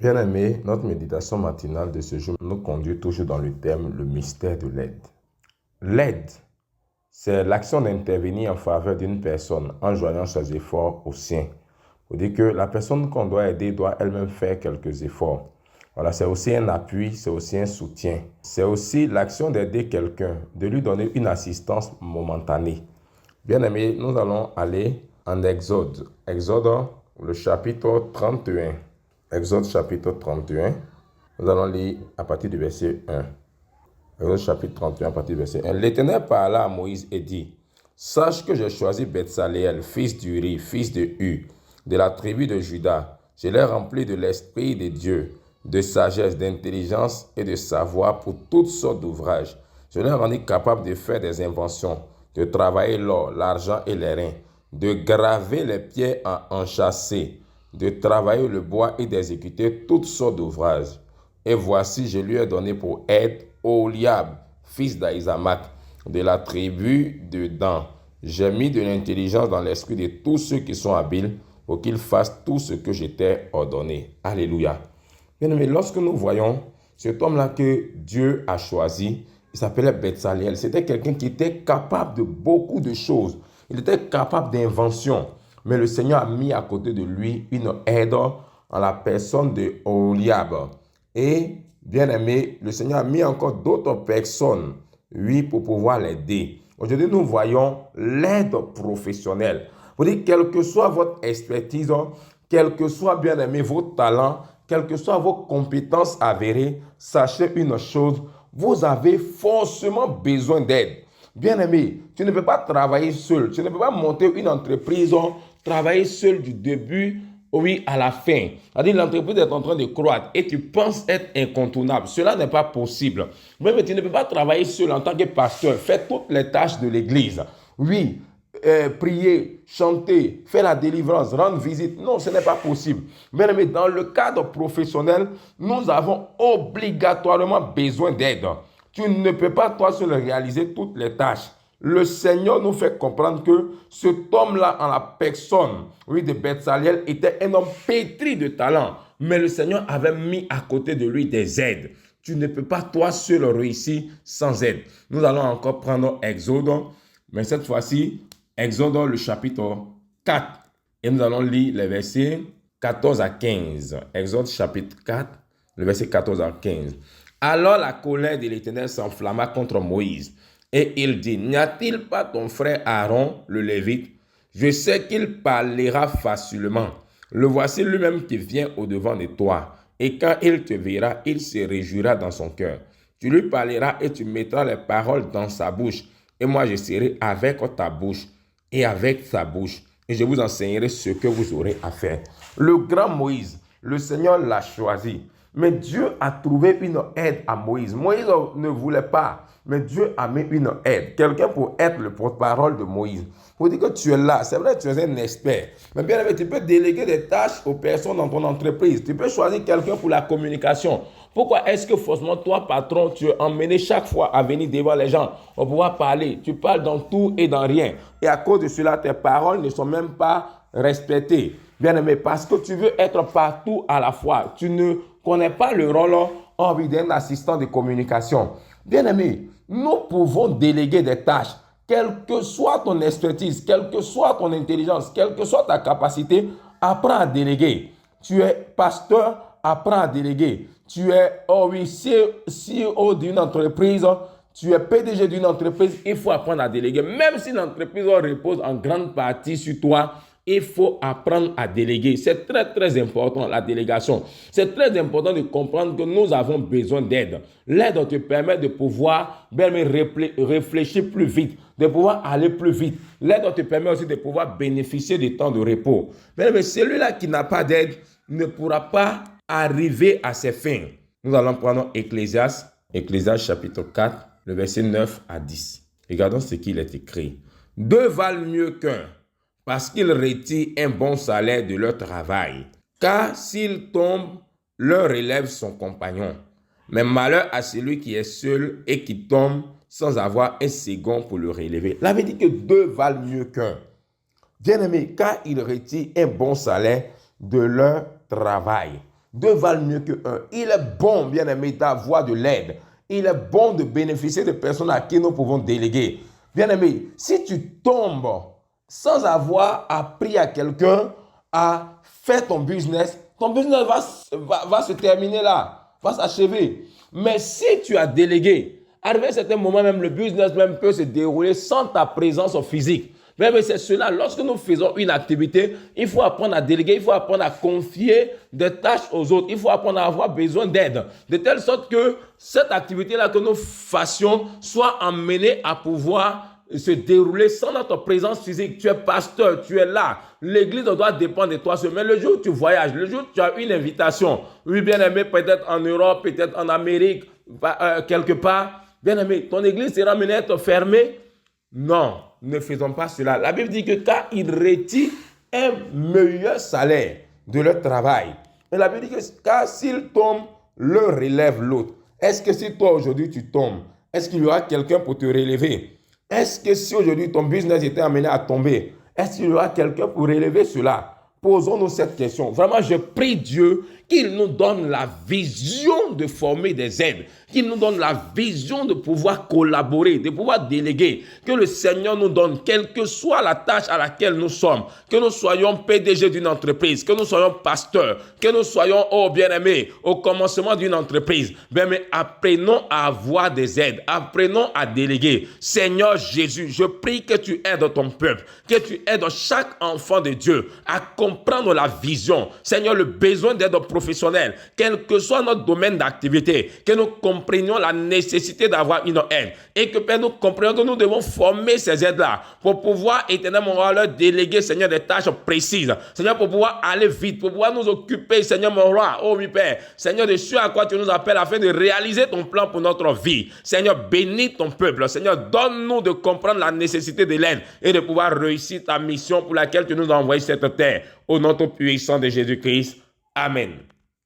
Bien-aimés, notre méditation matinale de ce jour nous conduit toujours dans le thème le mystère de l'aide. L'aide, c'est l'action d'intervenir en faveur d'une personne en joignant ses efforts aux siens. Il faut dire que la personne qu'on doit aider doit elle-même faire quelques efforts. Voilà, c'est aussi un appui, c'est aussi un soutien. C'est aussi l'action d'aider quelqu'un, de lui donner une assistance momentanée. Bien-aimés, nous allons aller en Exode. Exode, le chapitre 31. Exode chapitre 31. Nous allons lire à partir du verset 1. Exode chapitre 31 à partir du verset 1. L'Éternel parla à Moïse et dit: Sache que j'ai choisi Betsaleel, fils d'Uri, fils de Hu, de la tribu de Juda. Je l'ai rempli de l'esprit de Dieu, de sagesse, d'intelligence et de savoir pour toutes sortes d'ouvrages. Je l'ai rendu capable de faire des inventions, de travailler l'or, l'argent et les reins, de graver les pierres en enchâssé, de travailler le bois et d'exécuter toutes sortes d'ouvrages. Et voici, je lui ai donné pour aide Oholiab, fils d'Ahisamach, de la tribu de Dan. J'ai mis de l'intelligence dans l'esprit de tous ceux qui sont habiles pour qu'ils fassent tout ce que je t'ai ordonné. Alléluia. Bien-aimés, lorsque nous voyons cet homme-là que Dieu a choisi, il s'appelait Betsaleel. C'était quelqu'un qui était capable de beaucoup de choses. Il était capable d'invention. Mais le Seigneur a mis à côté de lui une aide en la personne de Oholiab. Et, bien aimé, le Seigneur a mis encore d'autres personnes, oui, pour pouvoir l'aider. Aujourd'hui, nous voyons l'aide professionnelle. Vous dites, quelle que soit votre expertise, quel que soit, bien aimé, vos talents, quelles que soient vos compétences avérées, sachez une chose, vous avez forcément besoin d'aide. Bien aimé, tu ne peux pas travailler seul. Tu ne peux pas monter une entreprise, travailler seul du début, oui, à la fin. C'est-à-dire l'entreprise est en train de croître et tu penses être incontournable. Cela n'est pas possible. Mais tu ne peux pas travailler seul en tant que pasteur, faire toutes les tâches de l'église. Oui, prier, chanter, faire la délivrance, rendre visite. Non, ce n'est pas possible. Mais dans le cadre professionnel, nous avons obligatoirement besoin d'aide. Tu ne peux pas toi seul réaliser toutes les tâches. Le Seigneur nous fait comprendre que cet homme-là, en la personne, oui, de Betsaleel, était un homme pétri de talent. Mais le Seigneur avait mis à côté de lui des aides. Tu ne peux pas toi seul réussir sans aide. Nous allons encore prendre Exode, mais cette fois-ci, Exode, le chapitre 4. Et nous allons lire les versets 14 à 15. Exode chapitre 4, le verset 14 à 15. Alors la colère de l'Éternel s'enflamma contre Moïse. Et il dit: N'y a-t-il pas ton frère Aaron, le Lévite? Je sais qu'il parlera facilement. Le voici lui-même qui vient au-devant de toi. Et quand il te verra, il se réjouira dans son cœur. Tu lui parleras et tu mettras les paroles dans sa bouche. Et moi, je serai avec ta bouche et avec sa bouche. Et je vous enseignerai ce que vous aurez à faire. Le grand Moïse, le Seigneur l'a choisi. Mais Dieu a trouvé une aide à Moïse. Moïse ne voulait pas, mais Dieu a mis une aide. Quelqu'un pour être le porte-parole de Moïse. Pour dire que tu es là, c'est vrai que tu es un expert. Mais bien aimé, tu peux déléguer des tâches aux personnes dans ton entreprise. Tu peux choisir quelqu'un pour la communication. Pourquoi est-ce que forcément toi, patron, tu es emmené chaque fois à venir devant les gens pour pouvoir parler? Tu parles dans tout et dans rien. Et à cause de cela, tes paroles ne sont même pas respectées. Bien aimé, parce que tu veux être partout à la fois. Tu ne connais pas le rôle d'un assistant de communication. Bien aimé, nous pouvons déléguer des tâches. Quelle que soit ton expertise, quelle que soit ton intelligence, quelle que soit ta capacité, apprends à déléguer. Tu es pasteur, apprends à déléguer. Tu es CEO d'une entreprise, tu es PDG d'une entreprise, il faut apprendre à déléguer. Même si l'entreprise repose en grande partie sur toi, il faut apprendre à déléguer. C'est très, très important, la délégation. C'est très important de comprendre que nous avons besoin d'aide. L'aide te permet de pouvoir réfléchir plus vite, de pouvoir aller plus vite. L'aide te permet aussi de pouvoir bénéficier du temps de repos. Mais celui-là qui n'a pas d'aide ne pourra pas arriver à ses fins. Nous allons prendre Ecclésiaste chapitre 4, le verset 9 à 10. Regardons ce qu'il est écrit. Deux valent mieux qu'un, parce qu'ils retirent un bon salaire de leur travail. Car s'ils tombent, leur relève son compagnon. Mais malheur à celui qui est seul et qui tombe sans avoir un second pour le relever. La Bible dit que deux valent mieux qu'un. Bien aimé, car ils retirent un bon salaire de leur travail. 2 valent mieux que 1. Il est bon, bien-aimé, d'avoir de l'aide. Il est bon de bénéficier de personnes à qui nous pouvons déléguer. Bien-aimé, si tu tombes sans avoir appris à quelqu'un à faire ton business va se terminer là, va s'achever. Mais si tu as délégué, arrivé à un certain moment même, le business même peut se dérouler sans ta présence physique. Mais c'est cela, lorsque nous faisons une activité, il faut apprendre à déléguer, il faut apprendre à confier des tâches aux autres, il faut apprendre à avoir besoin d'aide, de telle sorte que cette activité-là que nous fassions soit emmenée à pouvoir se dérouler sans notre présence physique. Tu es pasteur, tu es là. L'église doit dépendre de toi. Mais le jour où tu voyages, le jour où tu as une invitation, oui, bien aimé, peut-être en Europe, peut-être en Amérique, quelque part, bien aimé, ton église sera menée à être fermée. Non, ne faisons pas cela. La Bible dit que car ils retirent un meilleur salaire de leur travail. Et la Bible dit que car s'ils tombent, l'un relève l'autre. Est-ce que si toi aujourd'hui tu tombes, est-ce qu'il y aura quelqu'un pour te relever? Est-ce que si aujourd'hui ton business était amené à tomber, est-ce qu'il y aura quelqu'un pour relever cela? Posons-nous cette question. Vraiment, je prie Dieu qu'il nous donne la vision de former des aides, qu'il nous donne la vision de pouvoir collaborer, de pouvoir déléguer, que le Seigneur nous donne, quelle que soit la tâche à laquelle nous sommes, que nous soyons PDG d'une entreprise, que nous soyons pasteurs, que nous soyons, oh bien-aimés, au commencement d'une entreprise. Bien, mais apprenons à avoir des aides, apprenons à déléguer. Seigneur Jésus, je prie que tu aides ton peuple, que tu aides chaque enfant de Dieu à comprendre la vision. Seigneur, le besoin d'aide professionnelle, quel que soit notre domaine d'activité, que nous comprenions la nécessité d'avoir une aide et que Père, nous comprenions que nous devons former ces aides-là pour pouvoir éternellement leur déléguer, Seigneur, des tâches précises. Seigneur, pour pouvoir aller vite, pour pouvoir nous occuper, Seigneur, mon roi, oh oui Père, Seigneur, de ce à quoi tu nous appelles afin de réaliser ton plan pour notre vie. Seigneur, bénis ton peuple. Seigneur, donne-nous de comprendre la nécessité de l'aide et de pouvoir réussir ta mission pour laquelle tu nous as envoyé cette terre. Au nom tout puissant de Jésus-Christ. Amen.